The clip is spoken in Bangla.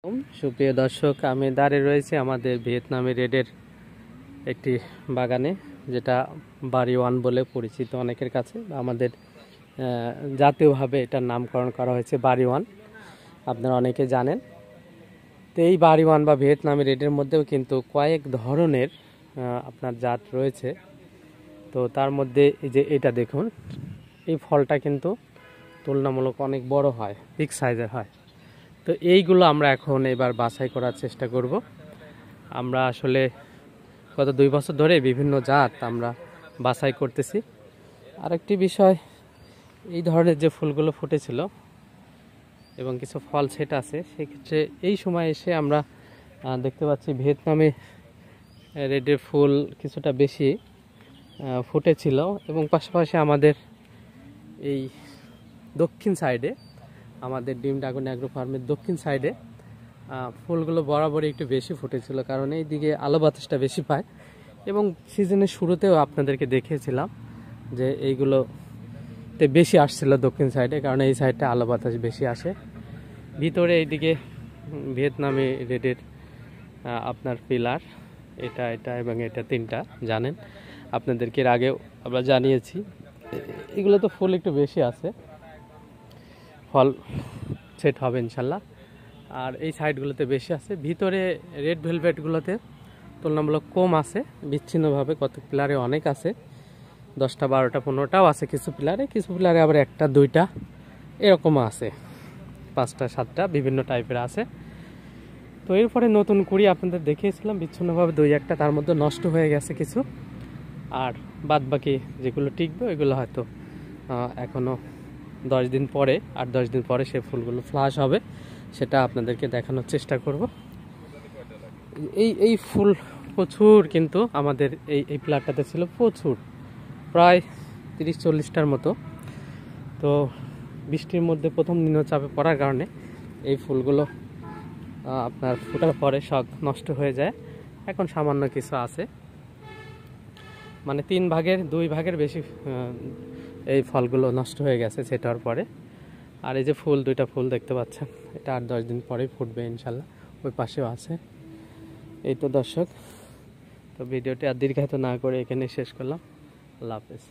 সুপ্রিয় দর্শক, আমি দাঁড়িয়ে রয়েছি আমাদের ভিয়েতনামি রেডের একটি বাগানে, যেটা বাড়ি ওয়ান বলে পরিচিত অনেকের কাছে। আমাদের জাতীয়ভাবে এটার নামকরণ করা হয়েছে বাড়ি ওয়ান, আপনারা অনেকে জানেন। তো এই বাড়ি ওয়ান বা ভিয়েতনামি রেডের মধ্যেও কিন্তু কয়েক ধরনের আপনার জাত রয়েছে। তো তার মধ্যে এই যে এটা দেখুন, এই ফলটা কিন্তু তুলনামূলক অনেক বড় হয়, বিগ সাইজের হয়। তো এইগুলো আমরা এখন এবার বাছাই করার চেষ্টা করব। আমরা আসলে গত 2 বছর ধরে বিভিন্ন জাত আমরা বাছাই করতেছি। আরেকটি বিষয়, এই ধরনের যে ফুলগুলো ফুটেছিল এবং কিছু ফল সেট আছে, সেক্ষেত্রে এই সময় এসে আমরা দেখতে পাচ্ছি ভিয়েতনামি রেডের ফুল কিছুটা বেশি ফুটেছিল। এবং পাশাপাশি আমাদের এই দক্ষিণ সাইডে, আমাদের ডিম ড্রাগন অ্যাগ্রো ফার্মের দক্ষিণ সাইডে ফুলগুলো বরাবরই একটু বেশি ফুটেছিল, কারণ এই দিকে আলো বাতাসটা বেশি পায়। এবং সিজনের শুরুতেও আপনাদেরকে দেখিয়েছিলাম যে এইগুলোতে বেশি আসছিল দক্ষিণ সাইডে, কারণ এই সাইডটা আলো বাতাস বেশি আসে। ভিতরে এইদিকে ভিয়েতনামি রেডের আপনার পিলার, এটা এবং এটা 3টা জানেন, আপনাদেরকে এর আগেও আমরা জানিয়েছি। এগুলো তো ফুল একটু বেশি আছে, ফল সেট হবে ইনশাল্লাহ। আর এই সাইডগুলোতে বেশি আছে। ভিতরে রেড ভেলভেটগুলোতে তুলনামূলক কম আছে বিচ্ছিন্নভাবে, কত পিলারে অনেক আছে, 10টা 12টা 15টাও আছে কিছু পিলারে আবার 1টা 2টা এরকমও আছে, 5টা 7টা বিভিন্ন টাইপের আছে। তো এরপরে নতুন কুড়ি আপনাদের দেখিয়েছিলাম বিচ্ছিন্নভাবে 2-1টা, তার মধ্যে নষ্ট হয়ে গেছে কিছু। আর বাদ বাকি যেগুলো টিকবে ওইগুলো হয়তো এখনও 10 দিন পরে, 8-10 দিন পরে সে ফুলগুলো ফ্লাশ হবে, সেটা আপনাদেরকে দেখানোর চেষ্টা করব। এই ফুল প্রচুর কিন্তু আমাদের এই প্লাটটাতে ছিল, প্রচুর, প্রায় 30-40টার মতো। তো বৃষ্টির মধ্যে প্রথম নিম্নচাপে পড়ার কারণে এই ফুলগুলো আপনার ফোটার পরে সব নষ্ট হয়ে যায়। এখন সামান্য কিছু আছে, মানে 3 ভাগের 2 ভাগের বেশি এই ফলগুলো নষ্ট হয়ে গেছে সেটার পরে। আর এই যে ফুল, 2টা ফুল দেখতে পাচ্ছেন, এটা 8-10 দিন পরেই ফুটবে ইনশাল্লাহ। ওই পাশেও আছে। এই তো দর্শক, তো ভিডিওটি আর দীর্ঘায়িত না করে এখানে শেষ করলাম। আল্লাহ হাফেজ।